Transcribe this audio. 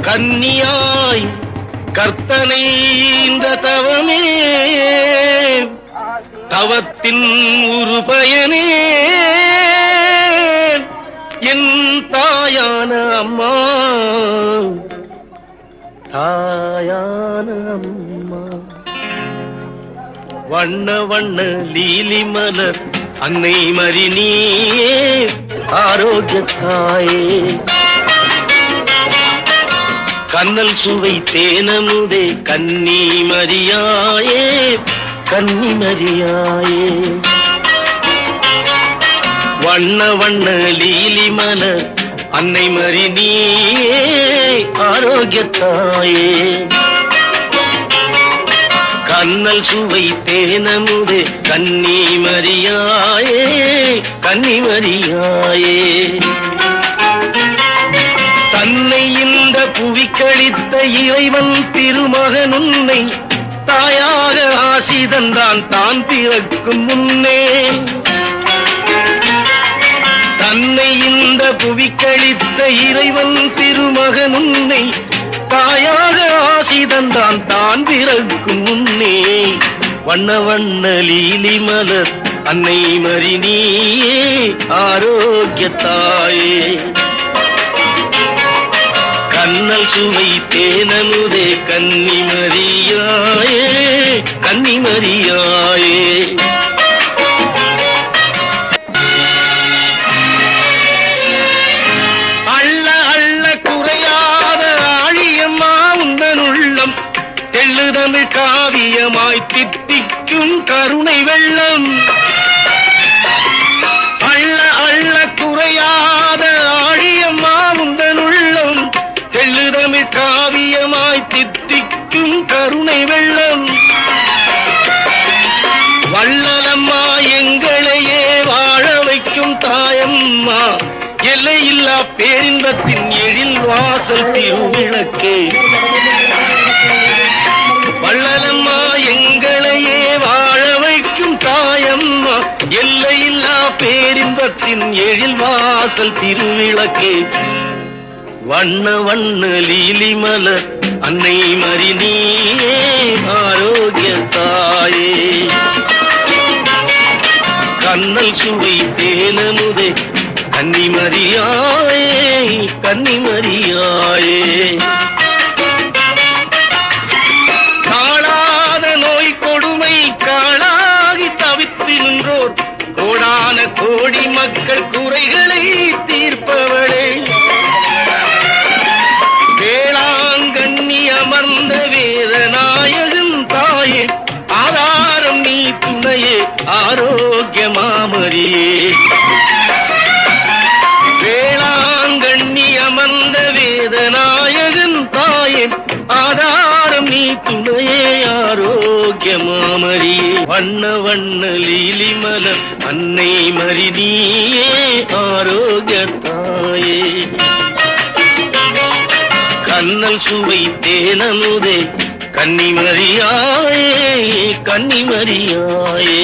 கன்னியாய் கர்த்தனை இந்த தவமே தவத்தின் ஒரு பயனே என் தாயான அம்மா தாயான அம்மா வண்ண வண்ண லீலி மலர் அன்னை மரினீ ஆரோக்கியத்தாயே கண்ணல் சுவை தேனமுதே கன்னி மரியாயே கன்னி மரியாயே வண்ண வண்ண லீலி மலர் அன்னை மரினீ ஆரோக்கியத்தாயே கண்ணல் சுவை தேனமுதே கன்னி மரியாயே கன்னி மரியாயே தன்னை இந்த புவிக்களித்த இறைவன் திருமகன் உன்னை தாயாக ஆசி தந்தான் தான் பிறக்கும் முன்னே தன்னை இந்த புவிக்களித்த இறைவன் திருமகன் உன்னை தாயாக ஆசி தந்தான் தான் பிறக்கும் முன்னே வண்ண வண்ண லீலி மலர் அன்னை மரினியே ஆரோக்கியத்தாயே கண்ணல் சுவை தேனமுதே கன்னி மரியாயே கன்னி மரியாயே அள்ள அள்ள குறையாத ஆழியம்மா உந்தன் உள்ளம் தெள்ளுதமிழ் காவியமாய் தித்திக்கும் கருணை வெள்ளம் அள்ள அள்ள குறையாத ஆழியம்மா உந்தன் உள்ளம் தெள்ளுதமிழ் காவியமாய் தித்திக்கும் கருணை வெள்ளம் வள்ளலம்மா எங்களையே வாழ வைக்கும் தாயம்மா எல்லையில்லா பேரின்பத்தின் எழில் வாசல் திருவிளக்கே வள்ளலம்மா எங்களையே வாழ வைக்கும் தாயம்மா எல்லையில்லா பேரின்பத்தின் எழில் வாசல் திருவிளக்கே வண்ண வண்ண லீலி மலர் அன்னை மரினியே ஆரோக்கியத்தாயே கண்ணல் சுவை தேனமுதே கன்னி மரியாயே கன்னி மரியாயே காணாத நோய் கொடுமை காளாகி தவித்து நின்றோர் கோடான கோடி மக்கள் குறைகளை தீர்ப்பவளே வேளாங்கண்ணி அமர்ந்த வேதநாயகன் தாயே ஆதாரம் நீ துணையே ஆரோக்கியமாமரியே வேளாங்கண்ணி அமர்ந்த வேதநாயகன் தாயே ஆதாரம் நீ துணையே ஆரோக்கியமாமரியே வண்ண வண்ண லீலி மலர் அன்னை மரினியே ஆரோக்கியத்தாயே கண்ணல் சுவை தேனமுதே கன்னி மரியாயே கன்னி மரியாயே